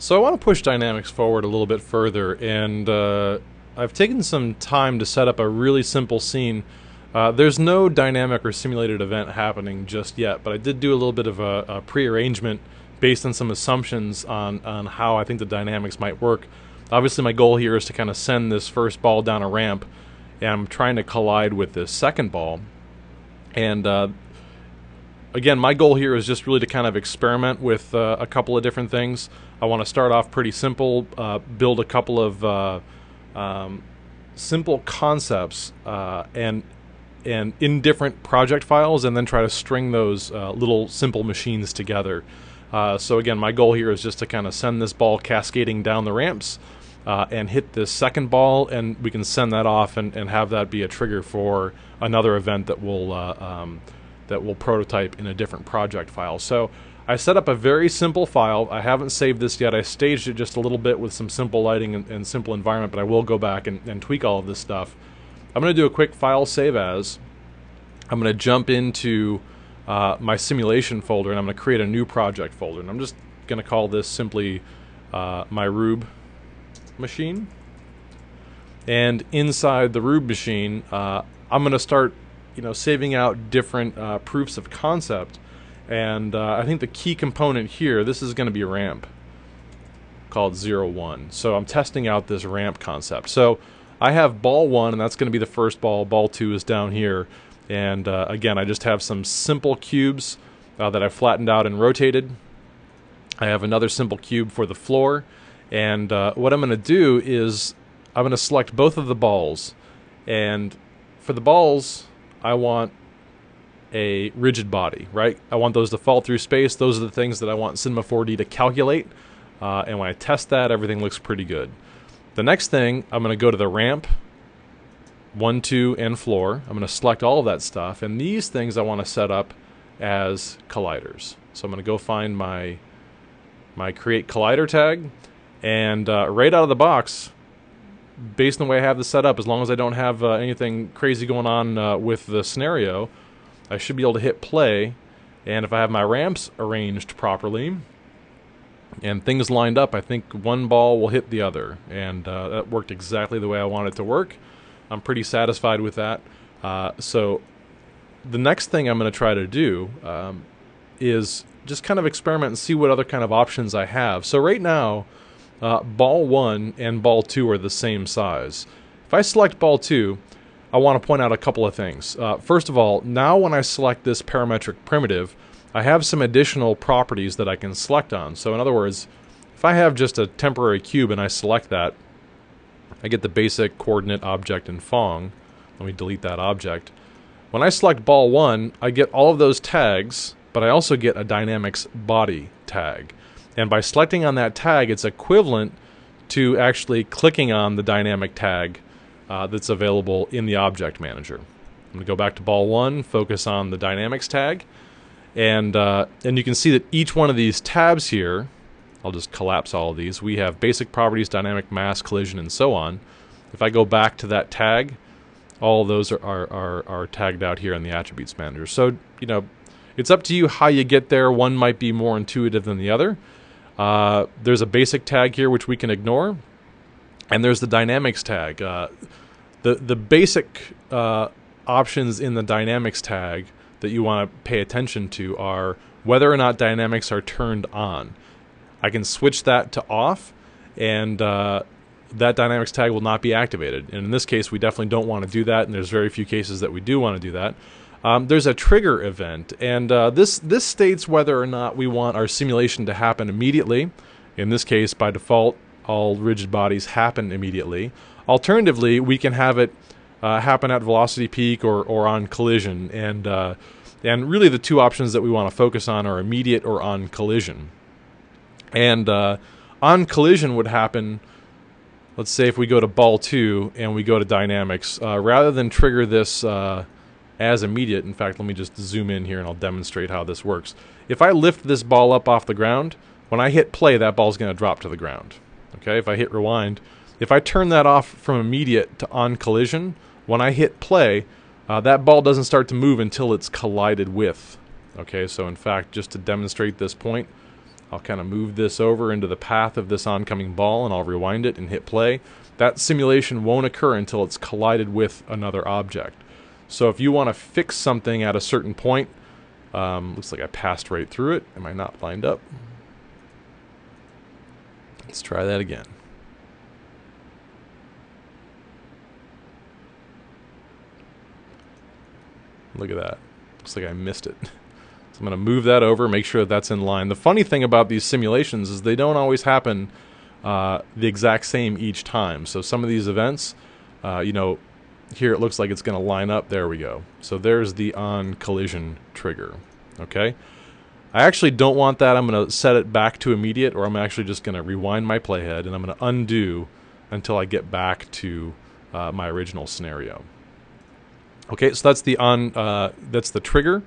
So I want to push dynamics forward a little bit further, and I've taken some time to set up a really simple scene. There's no dynamic or simulated event happening just yet, but I did do a little bit of a pre-arrangement based on some assumptions on how I think the dynamics might work. Obviously my goal here is to kind of send this first ball down a ramp, and I'm trying to collide with this second ball. And again, my goal here is just really to kind of experiment with a couple of different things. I want to start off pretty simple, build a couple of simple concepts and in different project files, and then try to string those little simple machines together. So again, my goal here is just to kind of send this ball cascading down the ramps and hit this second ball, and we can send that off and have that be a trigger for another event that will prototype in a different project file. So I set up a very simple file. I haven't saved this yet. I staged it just a little bit with some simple lighting and simple environment, but I will go back and tweak all of this stuff. I'm going to do a quick file save as. I'm going to jump into my simulation folder, and I'm going to create a new project folder. And I'm just going to call this simply my Rube machine. And inside the Rube machine, I'm going to start saving out different proofs of concept. And I think the key component here, this is going to be a ramp called 0, 1. So I'm testing out this ramp concept. So I have ball 1, and that's going to be the first ball. Ball 2 is down here. And again, I just have some simple cubes that I flattened out and rotated. I have another simple cube for the floor. And what I'm going to do is I'm going to select both of the balls. And for the balls, I want a rigid body, right? I want those to fall through space. Those are the things that I want Cinema 4D to calculate. And when I test that, everything looks pretty good. The next thing, I'm going to go to the ramp, 1, 2, and floor. I'm going to select all of that stuff. And these things I want to set up as colliders. So I'm going to go find my create collider tag. And right out of the box, based on the way I have this set up, as long as I don't have anything crazy going on with the scenario, I should be able to hit play. And if I have my ramps arranged properly and things lined up, I think one ball will hit the other. And that worked exactly the way I want it to work. I'm pretty satisfied with that. So the next thing I'm going to try to do is just kind of experiment and see what other kind of options I have. So right now, ball 1 and ball 2 are the same size. If I select ball 2, I want to point out a couple of things. First of all, now when I select this parametric primitive, I have some additional properties that I can select on. So in other words, if I have just a temporary cube and I select that, I get the basic coordinate object in Phong. Let me delete that object. When I select ball 1, I get all of those tags, but I also get a dynamics body tag. And by selecting on that tag, it's equivalent to actually clicking on the dynamic tag that's available in the object manager. I'm going to go back to ball 1, focus on the dynamics tag, and you can see that each one of these tabs here, I'll just collapse all of these. We have basic properties, dynamic, mass, collision, and so on. If I go back to that tag, all of those are tagged out here in the attributes manager. So it's up to you how you get there. One might be more intuitive than the other. There's a basic tag here which we can ignore, and there's the dynamics tag. The basic options in the dynamics tag that you want to pay attention to are whether or not dynamics are turned on. I can switch that to off, and that dynamics tag will not be activated. And in this case, we definitely don't want to do that, and there's very few cases that we do want to do that. There's a trigger event, and this states whether or not we want our simulation to happen immediately. In this case, by default, all rigid bodies happen immediately. Alternatively, we can have it happen at velocity peak or on collision, and really the two options that we want to focus on are immediate or on collision. And on collision would happen, let's say if we go to ball 2 and we go to dynamics, rather than trigger this as immediate, in fact, let me just zoom in here and I'll demonstrate how this works. If I lift this ball up off the ground, when I hit play, that ball's going to drop to the ground. Okay, if I hit rewind, if I turn that off from immediate to on collision, when I hit play, that ball doesn't start to move until it's collided with. Okay, so in fact, just to demonstrate this point, I'll kind of move this over into the path of this oncoming ball, and I'll rewind it and hit play. That simulation won't occur until it's collided with another object. So if you want to fix something at a certain point, looks like I passed right through it. Am I not lined up? Let's try that again. Look at that. Looks like I missed it. So I'm going to move that over, make sure that that's in line. The funny thing about these simulations is they don't always happen the exact same each time. So some of these events, you know, here it looks like it's going to line up. There we go. So there's the on collision trigger. Okay. I actually don't want that. I'm going to set it back to immediate, or I'm actually just going to rewind my playhead, and I'm going to undo until I get back to my original scenario. Okay, so that's the trigger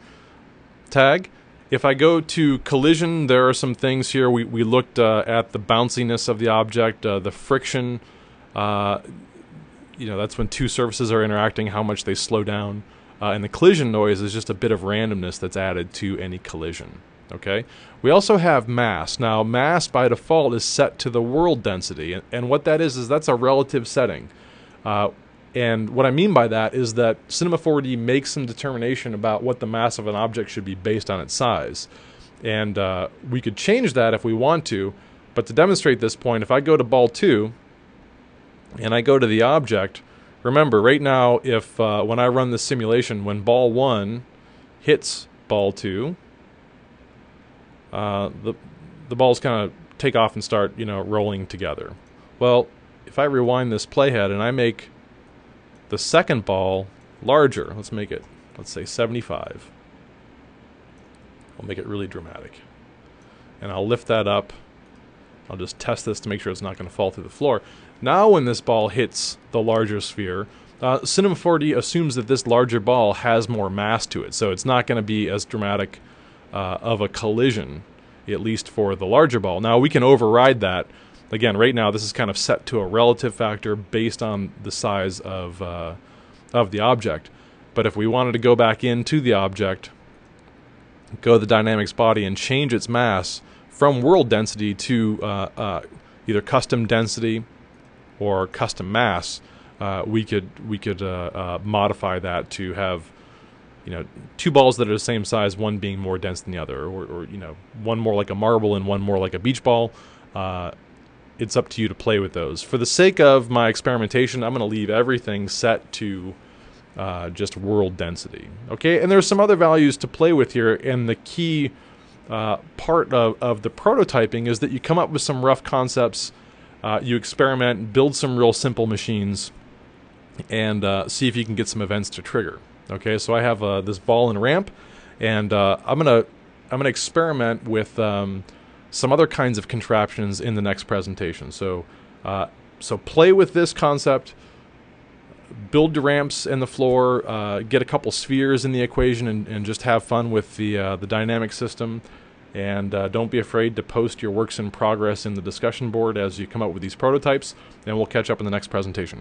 tag. If I go to collision, there are some things here. We looked at the bounciness of the object, the friction. You know, that's when two surfaces are interacting, how much they slow down. And the collision noise is just a bit of randomness that's added to any collision. Okay. We also have mass. Now, mass by default is set to the world density, and what that is that's a relative setting. And what I mean by that is that Cinema 4D makes some determination about what the mass of an object should be based on its size. And we could change that if we want to, but to demonstrate this point, if I go to ball 2 and I go to the object, remember right now if when I run this simulation, when ball 1 hits ball 2, the balls kind of take off and start, you know, rolling together. Well, if I rewind this playhead and I make the second ball larger, let's make it, let's say 75. I'll make it really dramatic. And I'll lift that up. I'll just test this to make sure it's not going to fall through the floor. Now when this ball hits the larger sphere, Cinema 4D assumes that this larger ball has more mass to it, so it's not going to be as dramatic of a collision, at least for the larger ball. Now we can override that. Again, right now this is kind of set to a relative factor based on the size of the object. But if we wanted to go back into the object, go to the dynamics body and change its mass from world density to either custom density or custom mass, we could modify that to have, you know, two balls that are the same size, one being more dense than the other, or you know, one more like a marble and one more like a beach ball. It's up to you to play with those. For the sake of my experimentation, I'm going to leave everything set to just world density. Okay, and there's some other values to play with here, and the key part of the prototyping is that you come up with some rough concepts, you experiment, build some real simple machines, and see if you can get some events to trigger. Okay, so I have this ball and ramp, and I'm gonna experiment with some other kinds of contraptions in the next presentation. So so play with this concept, build your ramps in the floor, get a couple spheres in the equation, and just have fun with the dynamic system. And don't be afraid to post your works in progress in the discussion board as you come up with these prototypes, and we'll catch up in the next presentation.